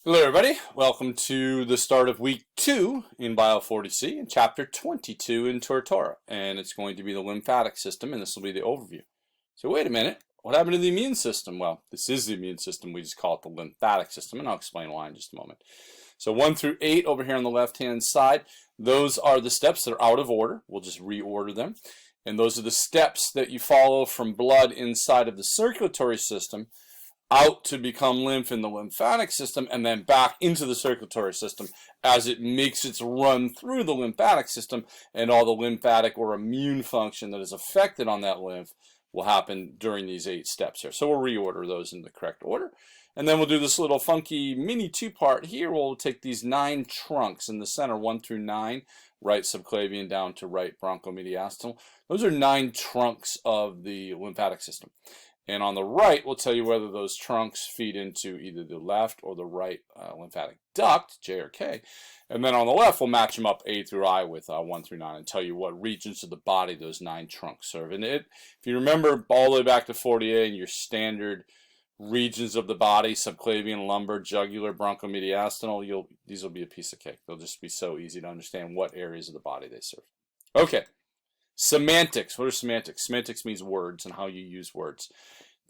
Hello everybody, welcome to the start of week 2 in Bio40C and chapter 22 in Tortora, and it's going to be the lymphatic system, and this will be the overview. So wait a minute, what happened to the immune system? Well, this is the immune system, we just call it the lymphatic system, and I'll explain why in just a moment. So 1 through 8 over here on the left hand side, those are the steps that are out of order. We'll just reorder them, and those are the steps that you follow from blood inside of the circulatory system out to become lymph in the lymphatic system and then back into the circulatory system as it makes its run through the lymphatic system, and all the lymphatic or immune function that is affected on that lymph will happen during these 8 steps here. So we'll reorder those in the correct order, and then we'll do this little funky mini 2-part here. We'll take these 9 trunks in the center, 1 through 9, right subclavian down to right bronchomediastinal. Those are 9 trunks of the lymphatic system. And on the right, we'll tell you whether those trunks feed into either the left or the right lymphatic duct, J or K. And then on the left, we'll match them up A through I with 1 through 9 and tell you what regions of the body those 9 trunks serve. And if you remember all the way back to 40A and your standard regions of the body, subclavian, lumbar, jugular, bronchomediastinal, these will be a piece of cake. They'll just be so easy to understand what areas of the body they serve. Okay. Semantics. What are semantics? Semantics means words and how you use words.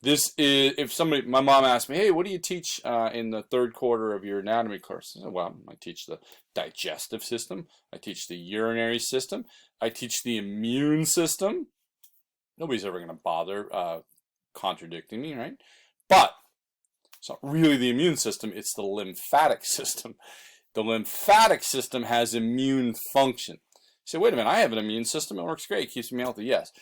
This is, if somebody, my mom asked me, hey, what do you teach in the 3rd quarter of your anatomy course? I said, well, I teach the digestive system. I teach the urinary system. I teach the immune system. Nobody's ever going to bother contradicting me, right? But it's not really the immune system. It's the lymphatic system. The lymphatic system has immune function. You say, wait a minute, I have an immune system. It works great. It keeps me healthy. Yes.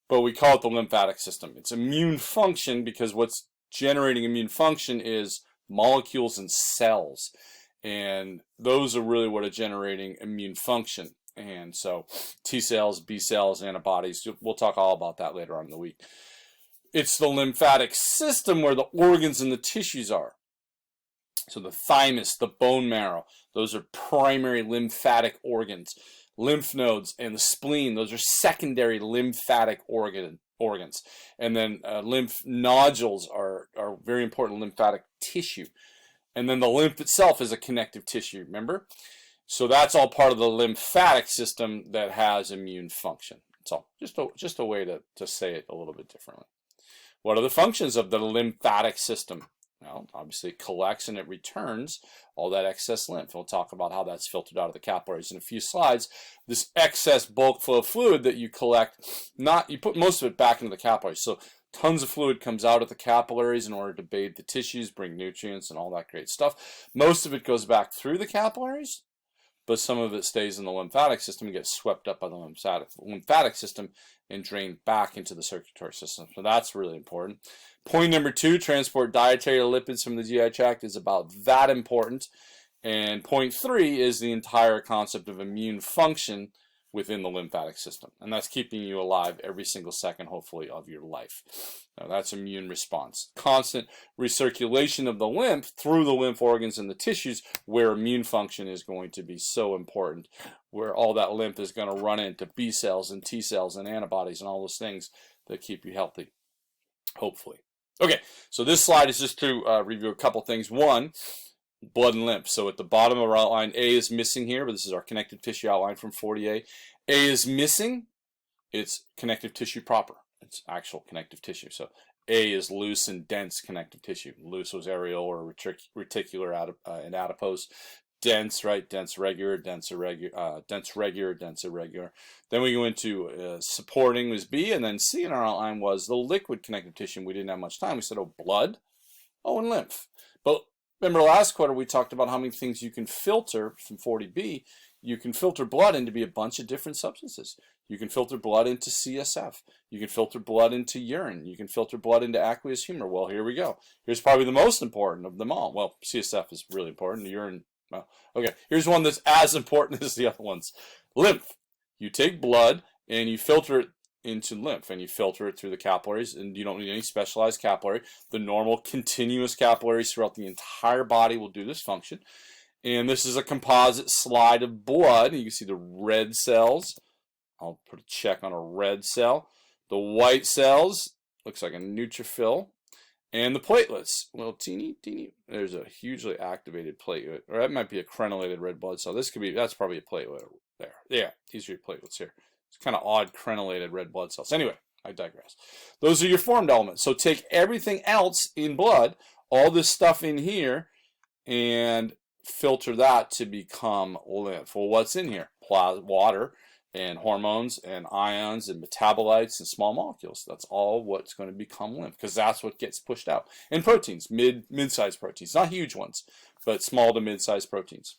But we call it the lymphatic system. It's immune function because what's generating immune function is molecules and cells. And those are really what are generating immune function. And so T cells, B cells, antibodies, we'll talk all about that later on in the week. It's the lymphatic system where the organs and the tissues are. So the thymus, the bone marrow, those are primary lymphatic organs. Lymph nodes and the spleen, those are secondary lymphatic organs. And then lymph nodules are very important lymphatic tissue. And then the lymph itself is a connective tissue, remember? So that's all part of the lymphatic system that has immune function. So just a way to say it a little bit differently. What are the functions of the lymphatic system? Well, obviously it collects and it returns all that excess lymph. We'll talk about how that's filtered out of the capillaries in a few slides. This excess bulk flow fluid that you collect, you put most of it back into the capillaries. So tons of fluid comes out of the capillaries in order to bathe the tissues, bring nutrients and all that great stuff. Most of it goes back through the capillaries, but some of it stays in the lymphatic system and gets swept up by the lymphatic system and drained back into the circulatory system. So that's really important. Point number 2, transport dietary lipids from the GI tract is about that important. And point 3 is the entire concept of immune function within the lymphatic system. And that's keeping you alive every single second, hopefully, of your life. Now, that's immune response. Constant recirculation of the lymph through the lymph organs and the tissues where immune function is going to be so important, where all that lymph is going to run into B cells and T cells and antibodies and all those things that keep you healthy, hopefully. Okay, so this slide is just to review a couple things. 1, blood and lymph. So at the bottom of our outline, A is missing here, but this is our connective tissue outline from 40A. A is missing. It's connective tissue proper. It's actual connective tissue. So A is loose and dense connective tissue. Loose was areolar or reticular and adipose. Dense, right? Dense regular, dense irregular, dense regular, dense irregular. Then we go into supporting was B, and then C in our outline was the liquid connective tissue. We didn't have much time. We said, oh, blood, oh, and lymph. But remember last quarter we talked about how many things you can filter from 40B. You can filter blood into be a bunch of different substances. You can filter blood into CSF. You can filter blood into urine. You can filter blood into aqueous humor. Well, here we go. Here's probably the most important of them all. Well, CSF is really important. Urine. Well, okay, here's one that's as important as the other ones. Lymph. You take blood and you filter it into lymph, and you filter it through the capillaries, and you don't need any specialized capillary. The normal continuous capillaries throughout the entire body will do this function. And this is a composite slide of blood. You can see the red cells. I'll put a check on a red cell. The white cells, looks like a neutrophil. And the platelets, well, teeny, there's a hugely activated platelet, or that might be a crenellated red blood cell. This could be, that's probably a platelet there. Yeah, these are your platelets here. It's kind of odd crenellated red blood cells. Anyway, I digress. Those are your formed elements. So take everything else in blood, all this stuff in here, and filter that to become lymph. Well, what's in here? Water and hormones and ions and metabolites and small molecules. That's all what's going to become lymph, because that's what gets pushed out. And proteins, mid-sized proteins, not huge ones, but small to mid-sized proteins.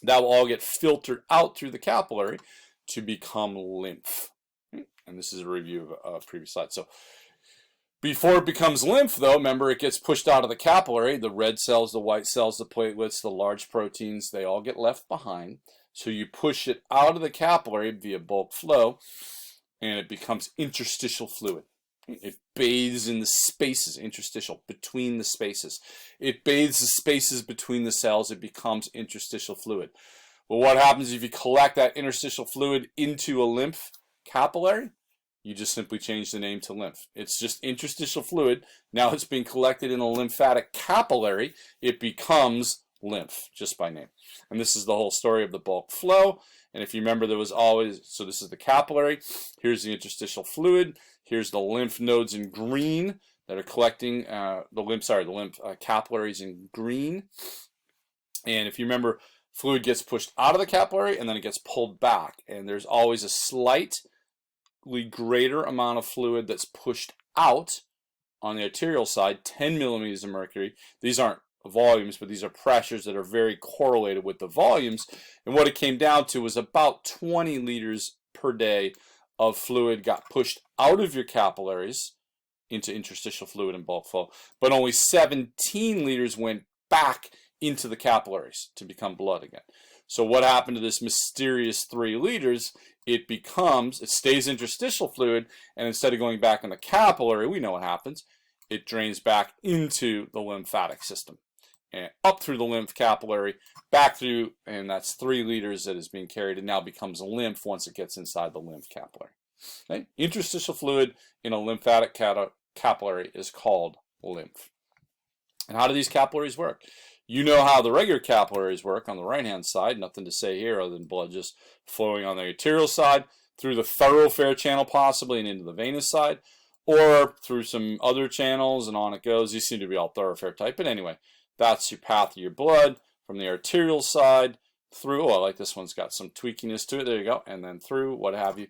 That will all get filtered out through the capillary to become lymph. And this is a review of a previous slide. So before it becomes lymph, though, remember, it gets pushed out of the capillary. The red cells, the white cells, the platelets, the large proteins, they all get left behind. So you push it out of the capillary via bulk flow, and it becomes interstitial fluid. It bathes in the spaces, interstitial, between the spaces. It bathes the spaces between the cells. It becomes interstitial fluid. Well, what happens if you collect that interstitial fluid into a lymph capillary? You just simply change the name to lymph. It's just interstitial fluid. Now it's being collected in a lymphatic capillary. It becomes lymph, just by name. And this is the whole story of the bulk flow. And if you remember, there was always, so this is the capillary. Here's the interstitial fluid. Here's the lymph nodes in green that are collecting the lymph capillaries in green. And if you remember, fluid gets pushed out of the capillary and then it gets pulled back. And there's always a slightly greater amount of fluid that's pushed out on the arterial side, 10 millimeters of mercury. These aren't volumes, but these are pressures that are very correlated with the volumes. And what it came down to was about 20 liters per day of fluid got pushed out of your capillaries into interstitial fluid and bulk flow, but only 17 liters went back into the capillaries to become blood again. So what happened to this mysterious 3 liters? It stays interstitial fluid, and instead of going back in the capillary, we know what happens. It drains back into the lymphatic system and up through the lymph capillary, back through, and that's 3 liters that is being carried and now becomes lymph once it gets inside the lymph capillary. Okay? Interstitial fluid in a lymphatic capillary is called lymph. And how do these capillaries work? You know how the regular capillaries work on the right-hand side. Nothing to say here other than blood just flowing on the arterial side, through the thoroughfare channel possibly, and into the venous side, or through some other channels, and on it goes. These seem to be all thoroughfare type, but anyway, that's your path of your blood from the arterial side through. Oh, I like this one's got some tweakiness to it. There you go. And then through, what have you.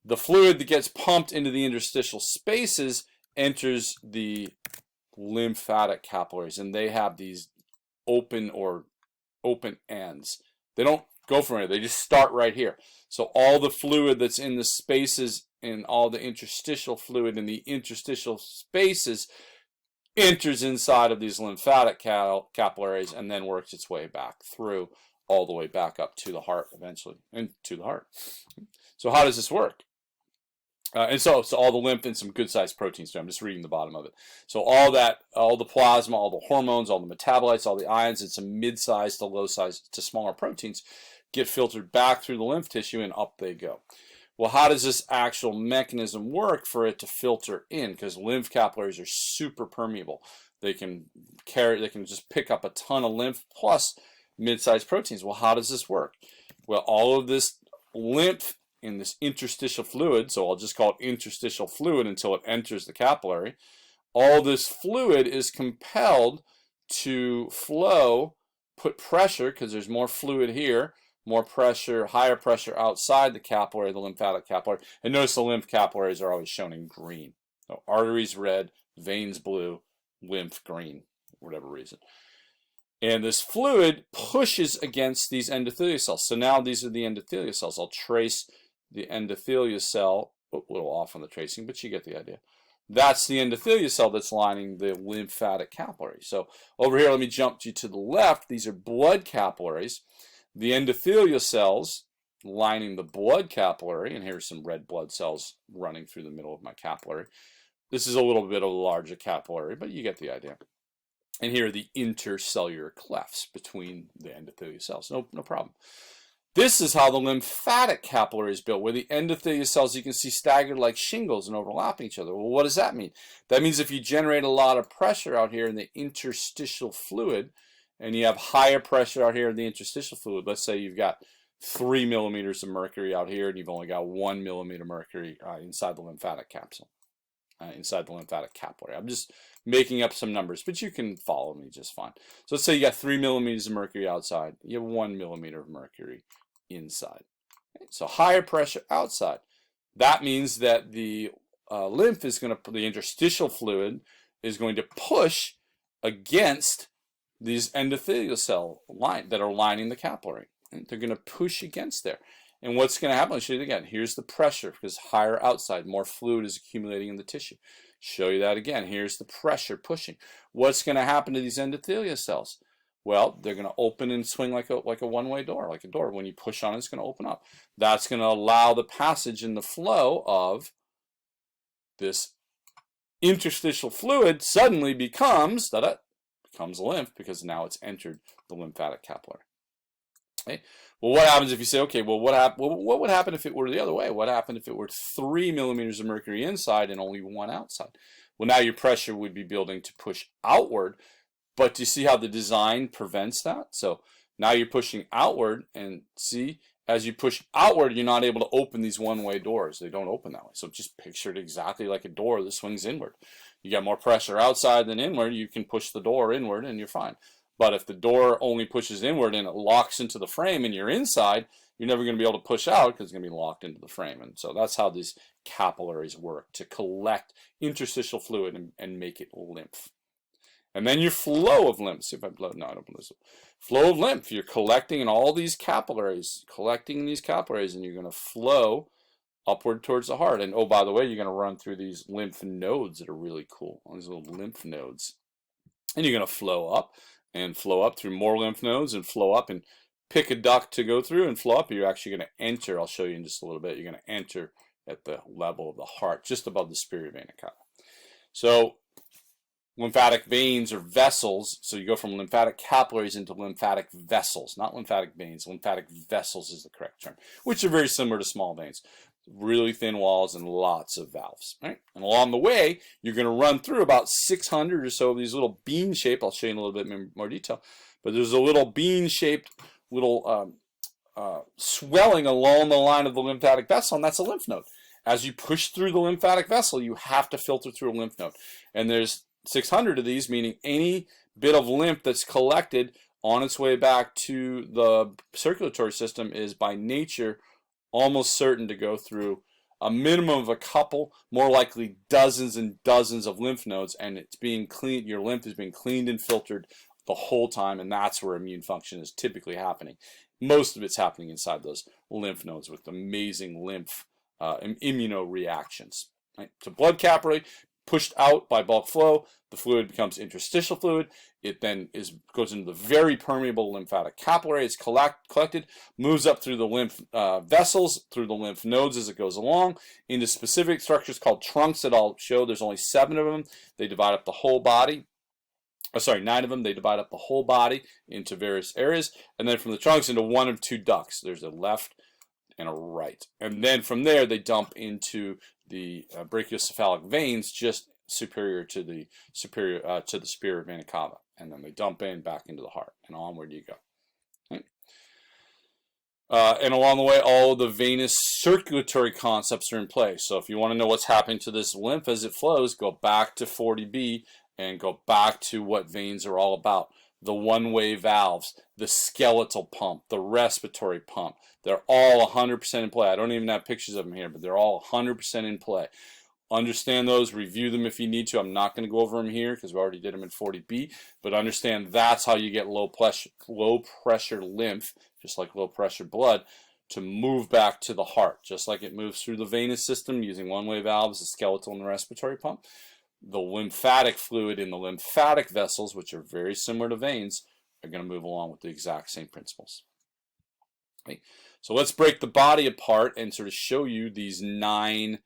The fluid that gets pumped into the interstitial spaces enters the lymphatic capillaries, and they have these open ends. They don't go from here. They just start right here. So all the fluid that's in the spaces and all the interstitial fluid in the interstitial spaces enters inside of these lymphatic capillaries and then works its way back through, all the way back up to the heart eventually, and to the heart. So how does this work? And so all the lymph and some good-sized proteins too. I'm just reading the bottom of it. So all the plasma, all the hormones, all the metabolites, all the ions, and some mid-sized to low-sized to smaller proteins get filtered back through the lymph tissue, and up they go. Well, how does this actual mechanism work for it to filter in? Because lymph capillaries are super permeable. They can just pick up a ton of lymph plus mid-sized proteins. Well, how does this work? Well, all of this lymph in this interstitial fluid, so I'll just call it interstitial fluid until it enters the capillary, all this fluid is compelled to flow, put pressure, because there's more fluid here, more pressure, higher pressure outside the capillary, the lymphatic capillary. And notice the lymph capillaries are always shown in green. So arteries red, veins blue, lymph green, for whatever reason. And this fluid pushes against these endothelial cells. So now these are the endothelial cells. I'll trace the endothelial cell, a little off on the tracing, but you get the idea. That's the endothelial cell that's lining the lymphatic capillary. So over here, let me jump you to the left. These are blood capillaries. The endothelial cells lining the blood capillary, and here's some red blood cells running through the middle of my capillary. This is a little bit of a larger capillary, but you get the idea. And here are the intercellular clefts between the endothelial cells. No problem. This is how the lymphatic capillary is built, where the endothelial cells you can see staggered like shingles and overlapping each other. Well, what does that mean? That means if you generate a lot of pressure out here in the interstitial fluid, and you have higher pressure out here in the interstitial fluid, let's say you've got 3 millimeters of mercury out here, and you've only got 1 millimeter mercury inside the lymphatic capsule, inside the lymphatic capillary. I'm just making up some numbers, but you can follow me just fine. So let's say you got 3 millimeters of mercury outside. You have 1 millimeter of mercury inside. Okay, so higher pressure outside. That means that the lymph is going to, the interstitial fluid is going to push against these endothelial cell that are lining the capillary. And they're going to push against there. And what's going to happen? I'll show you again. Here's the pressure because higher outside, more fluid is accumulating in the tissue. Show you that again. Here's the pressure pushing. What's going to happen to these endothelial cells? Well, they're going to open and swing like a one-way door, like a door. When you push on it, it's going to open up. That's going to allow the passage and the flow of this interstitial fluid suddenly becomes lymph because now it's entered the lymphatic capillary. Okay. Well, what happens if you say, okay, well, what would happen if it were the other way? What happened if it were 3 millimeters of mercury inside and only 1 outside? Well, now your pressure would be building to push outward, but do you see how the design prevents that? So now you're pushing outward, and see, as you push outward, you're not able to open these one-way doors. They don't open that way. So just picture it exactly like a door that swings inward. You got more pressure outside than inward, you can push the door inward and you're fine. But if the door only pushes inward and it locks into the frame and you're inside, you're never going to be able to push out because it's going to be locked into the frame. And so that's how these capillaries work, to collect interstitial fluid and make it lymph. And then your flow of lymph. See if I blow. No, I don't blow this. Flow of lymph. You're collecting in all these capillaries, and you're going to flow upward towards the heart. And oh, by the way, you're going to run through these lymph nodes that are really cool. These little lymph nodes. And you're going to flow up through more lymph nodes and flow up and pick a duct to go through and flow up. You're actually going to enter. I'll show you in just a little bit. You're going to enter at the level of the heart, just above the superior vena cava. So lymphatic veins or vessels, so you go from lymphatic capillaries into lymphatic vessels, not lymphatic veins. Lymphatic vessels is the correct term, which are very similar to small veins. Really thin walls and lots of valves. Right? And along the way, you're going to run through about 600 or so of these little bean-shaped, I'll show you in a little bit more detail, but there's a little bean-shaped little swelling along the line of the lymphatic vessel, and that's a lymph node. As you push through the lymphatic vessel, you have to filter through a lymph node. And there's 600 of these, meaning any bit of lymph that's collected on its way back to the circulatory system is by nature almost certain to go through a minimum of a couple, more likely dozens and dozens of lymph nodes, and it's being cleaned. Your lymph is being cleaned and filtered the whole time, and that's where immune function is typically happening. Most of it's happening inside those lymph nodes with amazing lymph immunoreactions. Right? So blood capillary pushed out by bulk flow, the fluid becomes interstitial fluid. It then goes into the very permeable lymphatic capillary. It's collected, moves up through the lymph vessels, through the lymph nodes as it goes along, into specific structures called trunks that I'll show. There's only 7 of them. They divide up the whole body. Oh, sorry, 9 of them. They divide up the whole body into various areas. And then from the trunks into 1 of 2 ducts. There's a left and a right. And then from there, they dump into the brachiocephalic veins just superior to the superior vena cava, and then they dump back into the heart, and onward you go. Right? And along the way, all the venous circulatory concepts are in place. So if you want to know what's happening to this lymph as it flows, go back to 40B and go back to what veins are all about. The one-way valves, the skeletal pump, the respiratory pump. They're all 100% in play. I don't even have pictures of them here, but they're all 100% in play. Understand those, review them if you need to. I'm not going to go over them here because we already did them in 40B, but understand that's how you get low pressure lymph, just like low pressure blood, to move back to the heart, just like it moves through the venous system using one-way valves, the skeletal and the respiratory pump. The lymphatic fluid in the lymphatic vessels, which are very similar to veins, are going to move along with the exact same principles. Okay. So let's break the body apart and sort of show you these 9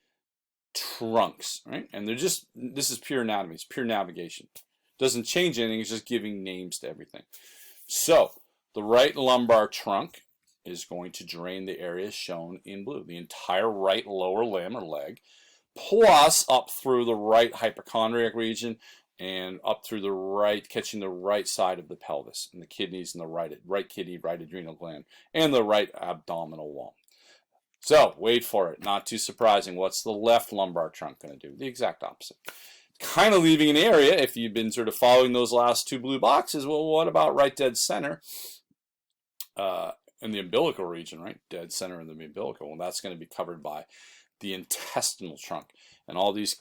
trunks, right? And they're just, this is pure anatomy, it's pure navigation. Doesn't change anything, it's just giving names to everything. So the right lumbar trunk is going to drain the area shown in blue, the entire right lower limb or leg, plus up through the right hypochondriac region and up through the right, catching the right side of the pelvis and the kidneys and the right kidney, right adrenal gland, and the right abdominal wall. So wait for it, not too surprising. What's the left lumbar trunk going to do? The exact opposite. Kind of leaving an area, if you've been sort of following those last two blue boxes, well, what about right dead center in the umbilical region, right? Dead center in the umbilical. Well, that's going to be covered by the intestinal trunk. And all these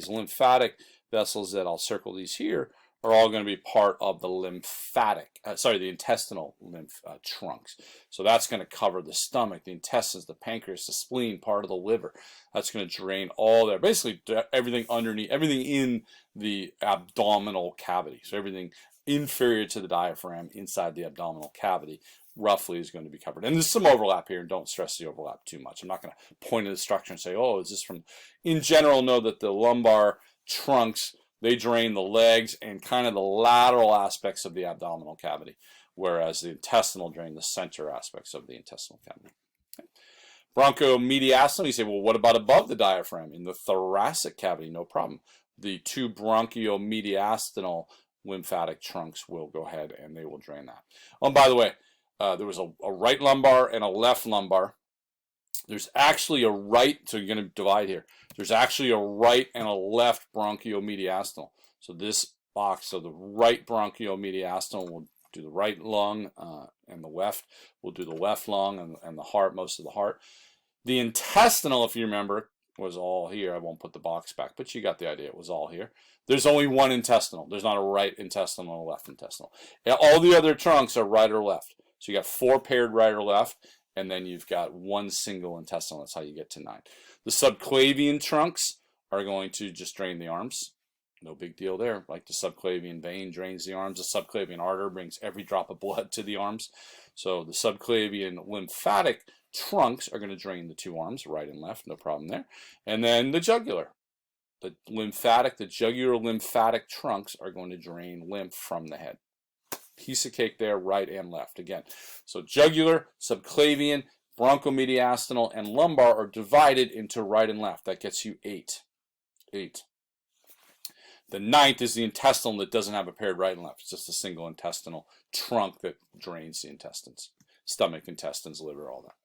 lymphatic vessels that I'll circle these here are all going to be part of the the intestinal lymph trunks. So that's going to cover the stomach, the intestines, the pancreas, the spleen, part of the liver. That's going to drain all there. Basically, everything underneath, everything in the abdominal cavity. So everything inferior to the diaphragm inside the abdominal cavity roughly is going to be covered. And there's some overlap here, and don't stress the overlap too much. I'm not going to point to the structure and say, oh, is this from... In general, know that the lumbar trunks, they drain the legs and kind of the lateral aspects of the abdominal cavity, whereas the intestinal drain the center aspects of the intestinal cavity. Okay. Bronchomediastinal, you say, well, what about above the diaphragm? In the thoracic cavity, no problem. The two bronchiomediastinal lymphatic trunks will go ahead and they will drain that. Oh, and by the way, there was a right lumbar and a left lumbar. There's actually a right, so you're going to divide here. There's actually a right and a left bronchiomediastinal. So this box, so the right bronchiomediastinal will do the right lung, and the left will do the left lung and the heart, most of the heart. The intestinal, if you remember, was all here. I won't put the box back, but you got the idea. It was all here. There's only one intestinal. There's not a right intestinal and a left intestinal. And all the other trunks are right or left. So you got 4 paired right or left, and then you've got 1 single intestinal. That's how you get to 9. The subclavian trunks are going to just drain the arms. No big deal there. Like the subclavian vein drains the arms. The subclavian artery brings every drop of blood to the arms. So the subclavian lymphatic trunks are going to drain the 2 arms, right and left. No problem there. And then the jugular. The jugular lymphatic trunks are going to drain lymph from the head. Piece of cake there, right and left. Again, so jugular, subclavian, bronchomediastinal, and lumbar are divided into right and left. That gets you 8. 8. The 9th is the intestinal that doesn't have a paired right and left. It's just a single intestinal trunk that drains the intestines. Stomach, intestines, liver, all that.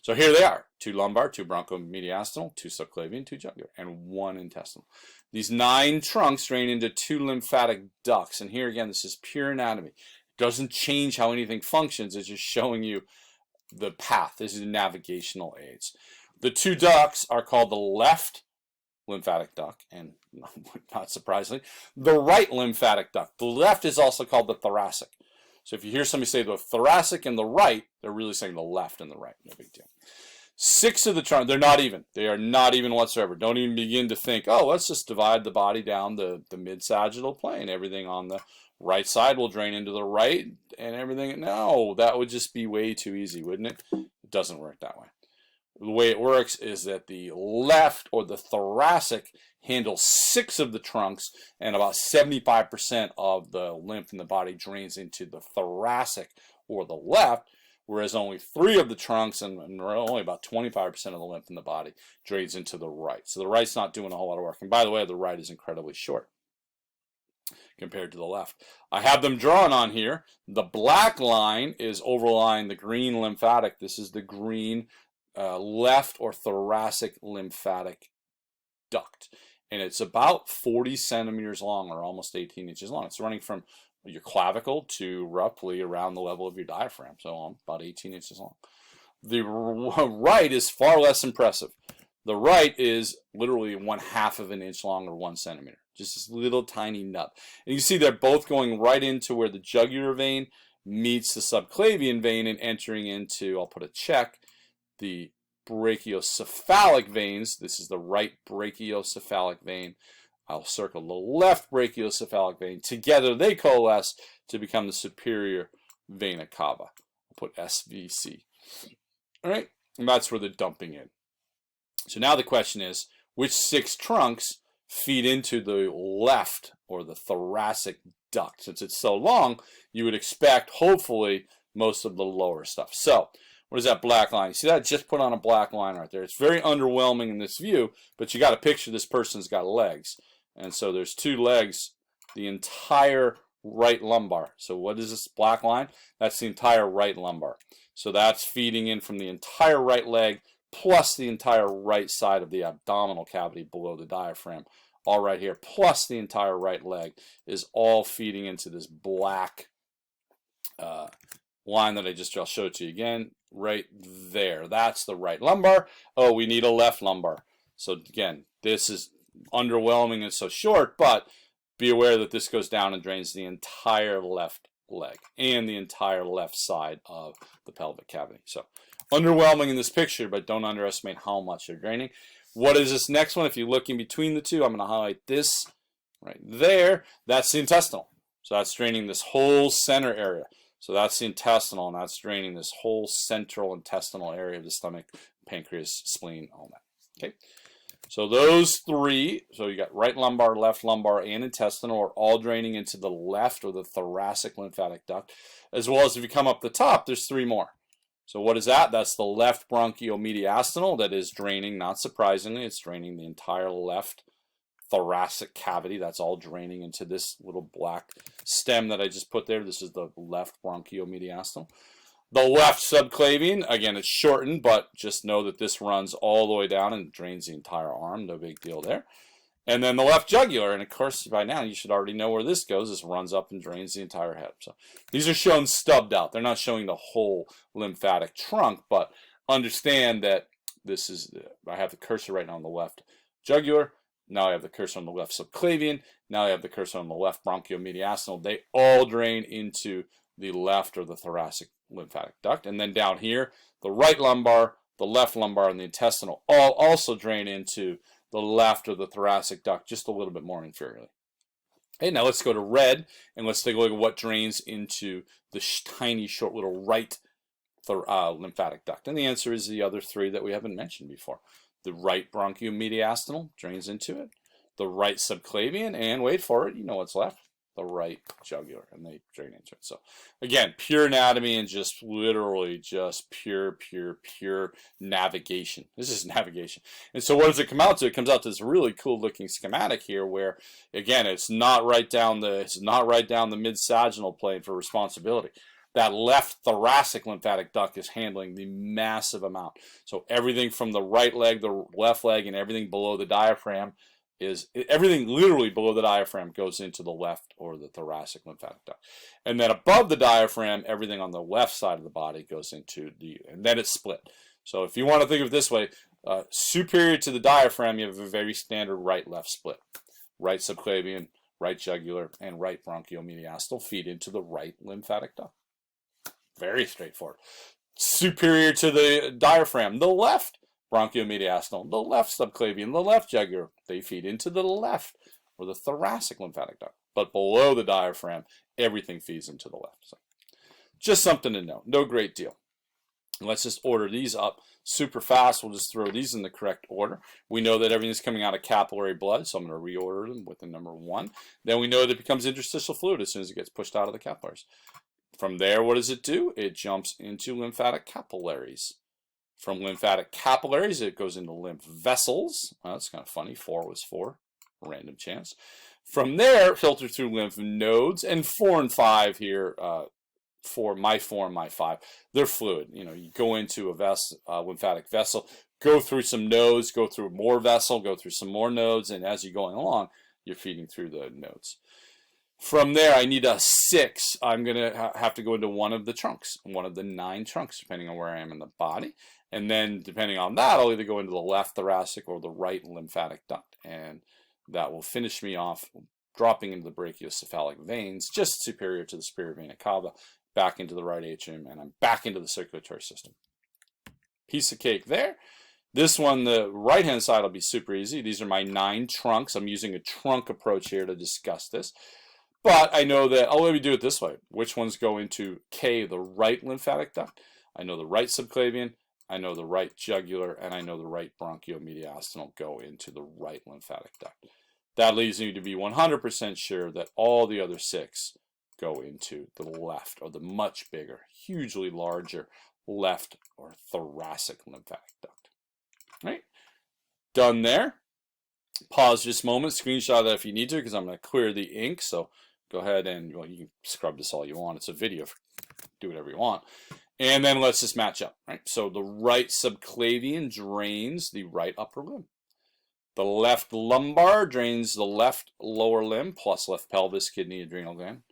So here they are. 2 lumbar, 2 bronchomediastinal, 2 subclavian, 2 jugular, and 1 intestinal. These 9 trunks drain into 2 lymphatic ducts. And here again, this is pure anatomy. It doesn't change how anything functions. It's just showing you the path. This is navigational aids. The 2 ducts are called the left lymphatic duct, and not surprisingly, the right lymphatic duct. The left is also called the thoracic. So if you hear somebody say the thoracic and the right, they're really saying the left and the right. No big deal. 6 of the trunks, they're not even. They are not even whatsoever. Don't even begin to think, oh, let's just divide the body down the mid-sagittal plane. Everything on the right side will drain into the right and everything. No, that would just be way too easy, wouldn't it? It doesn't work that way. The way it works is that the left or the thoracic handles 6 of the trunks, and about 75% of the lymph in the body drains into the thoracic or the left, whereas only 3 of the trunks and only about 25% of the lymph in the body drains into the right. So the right's not doing a whole lot of work. And by the way, the right is incredibly short compared to the left. I have them drawn on here. The black line is overlying the green lymphatic. This is the green left or thoracic lymphatic duct, and it's about 40 centimeters long, or almost 18 inches long. It's running from your clavicle to roughly around the level of your diaphragm, so about 18 inches long. The right is far less impressive. The right is literally 1/2 of an inch long, or 1 centimeter. Just this little tiny nub. And you see they're both going right into where the jugular vein meets the subclavian vein and entering into, I'll put a check, the brachiocephalic veins. This is the right brachiocephalic vein. I'll circle the left brachiocephalic vein. Together they coalesce to become the superior vena cava. I'll put SVC. All right, and that's where they're dumping in. So now the question is, which 6 trunks feed into the left or the thoracic duct? Since it's so long, you would expect, hopefully, most of the lower stuff. So what is that black line? You see that? Just put on a black line right there. It's very underwhelming in this view, but you got to picture this person's got legs. And so there's 2 legs, the entire right lumbar. So what is this black line? That's the entire right lumbar. So that's feeding in from the entire right leg plus the entire right side of the abdominal cavity below the diaphragm. All right here, plus the entire right leg is all feeding into this black line that I just showed to you again, right there. That's the right lumbar. Oh, we need a left lumbar. So again, this is underwhelming and so short, but be aware that this goes down and drains the entire left leg and the entire left side of the pelvic cavity. So underwhelming in this picture, but don't underestimate how much they're draining. What is this next one? If you look in between the two, I'm going to highlight this right there. That's the intestinal. So that's draining this whole center area. So that's the intestinal, and that's draining this whole central intestinal area of the stomach, pancreas, spleen, all that. Okay. So those 3, so you got right lumbar, left lumbar, and intestinal are all draining into the left or the thoracic lymphatic duct, as well as if you come up the top, there's 3 more. So what is that? That's the left bronchiomediastinal that is draining, not surprisingly, it's draining the entire left thoracic cavity. That's all draining into this little black stem that I just put there. This is the left bronchiomediastinal. The left subclavian, again, it's shortened, but just know that this runs all the way down and drains the entire arm. No big deal there. And then the left jugular, and of course, by now, you should already know where this goes. This runs up and drains the entire head. So these are shown stubbed out. They're not showing the whole lymphatic trunk, but understand that this is, I have the cursor right now on the left jugular. Now I have the cursor on the left subclavian. Now I have the cursor on the left bronchiomediastinal. They all drain into the left or the thoracic lymphatic duct. And then down here, the right lumbar, the left lumbar, and the intestinal all also drain into the left or the thoracic duct just a little bit more inferiorly. Okay, now let's go to red and let's take a look at what drains into the tiny, short little right lymphatic duct. And the answer is the other 3 that we haven't mentioned before. The right bronchiomediastinal drains into it, the right subclavian, and wait for it, you know what's left, the right jugular, and they drain into it. So again, pure anatomy and just literally just pure navigation. This is navigation. And so what does it come out to? It comes out to this really cool looking schematic here where, again, it's not right down the mid-sagittal plane for responsibility. That left thoracic lymphatic duct is handling the massive amount. So everything from the right leg, the left leg, and everything below the diaphragm everything literally below the diaphragm goes into the left or the thoracic lymphatic duct. And then above the diaphragm, everything on the left side of the body goes into and then it's split. So if you want to think of it this way, superior to the diaphragm, you have a very standard right-left split. Right subclavian, right jugular, and right bronchiomediastinal feed into the right lymphatic duct. Very straightforward. Superior to the diaphragm, the left bronchiomediastinal, the left subclavian, the left jugular, they feed into the left or the thoracic lymphatic duct. But below the diaphragm, everything feeds into the left. So just something to know. No great deal. Let's just order these up super fast. We'll just throw these in the correct order. We know that everything's coming out of capillary blood, so I'm going to reorder them with the number 1. Then we know that it becomes interstitial fluid as soon as it gets pushed out of the capillaries. From there, what does it do? It jumps into lymphatic capillaries. From lymphatic capillaries, it goes into lymph vessels. Well, that's kind of funny. 4 was 4. Random chance. From there, filter through lymph nodes. And 4 and 5 here, 4 and my 5, they're fluid. You know, you go into a lymphatic vessel, go through some nodes, go through more vessel, go through some more nodes, and as you're going along, you're feeding through the nodes. From there, I need a 6. I'm going to have to go into one of the trunks, one of the 9 trunks, depending on where I am in the body. And then, depending on that, I'll either go into the left thoracic or the right lymphatic duct. And that will finish me off dropping into the brachiocephalic veins, just superior to the superior vena cava, back into the right atrium, and I'm back into the circulatory system. Piece of cake there. This one, the right-hand side will be super easy. These are my 9 trunks. I'm using a trunk approach here to discuss this. But I know that, I'll let me do it this way. Which ones go into K, the right lymphatic duct? I know the right subclavian, I know the right jugular, and I know the right bronchiomediastinal go into the right lymphatic duct. That leads me to be 100% sure that all the other 6 go into the left, or the much bigger, hugely larger left or thoracic lymphatic duct. All right, done there. Pause just a moment, screenshot that if you need to, because I'm going to clear the ink. So go ahead and, well, you can scrub this all you want. It's a video. Do whatever you want. And then let's just match up. Right. So the right subclavian drains the right upper limb. The left lumbar drains the left lower limb, plus left pelvis, kidney, adrenal gland,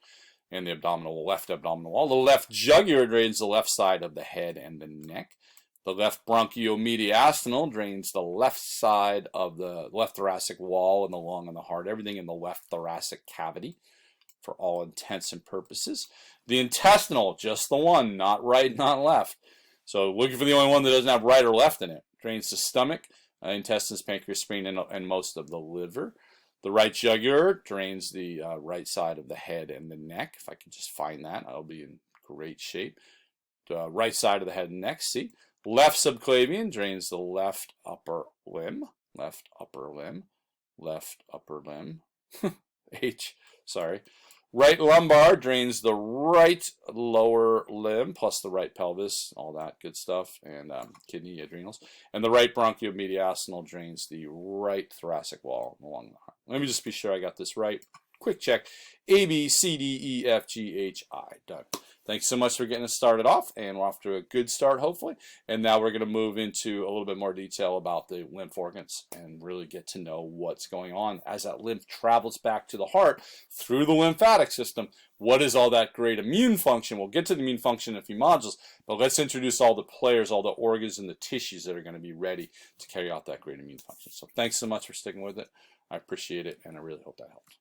and the left abdominal wall. The left jugular drains the left side of the head and the neck. The left bronchiomediastinal drains the left side of the left thoracic wall and the lung and the heart, everything in the left thoracic cavity for all intents and purposes. The intestinal, just the one, not right, not left. So looking for the only one that doesn't have right or left in it. Drains the stomach, intestines, pancreas, spleen, and most of the liver. The right jugular drains the right side of the head and the neck. If I can just find that, I'll be in great shape. The right side of the head and neck, see? Left subclavian drains the left upper limb, left upper limb, left upper limb. Sorry. Right lumbar drains the right lower limb, plus the right pelvis, all that good stuff, and kidney, adrenals. And the right bronchiomediastinal drains the right thoracic wall along the heart. Let me just be sure I got this right. Quick check. A, B, C, D, E, F, G, H, I. Done. Thanks so much for getting us started off, and we're off to a good start, hopefully. And now we're going to move into a little bit more detail about the lymph organs and really get to know what's going on as that lymph travels back to the heart through the lymphatic system. What is all that great immune function? We'll get to the immune function in a few modules, but let's introduce all the players, all the organs and the tissues that are going to be ready to carry out that great immune function. So thanks so much for sticking with it. I appreciate it, and I really hope that helped.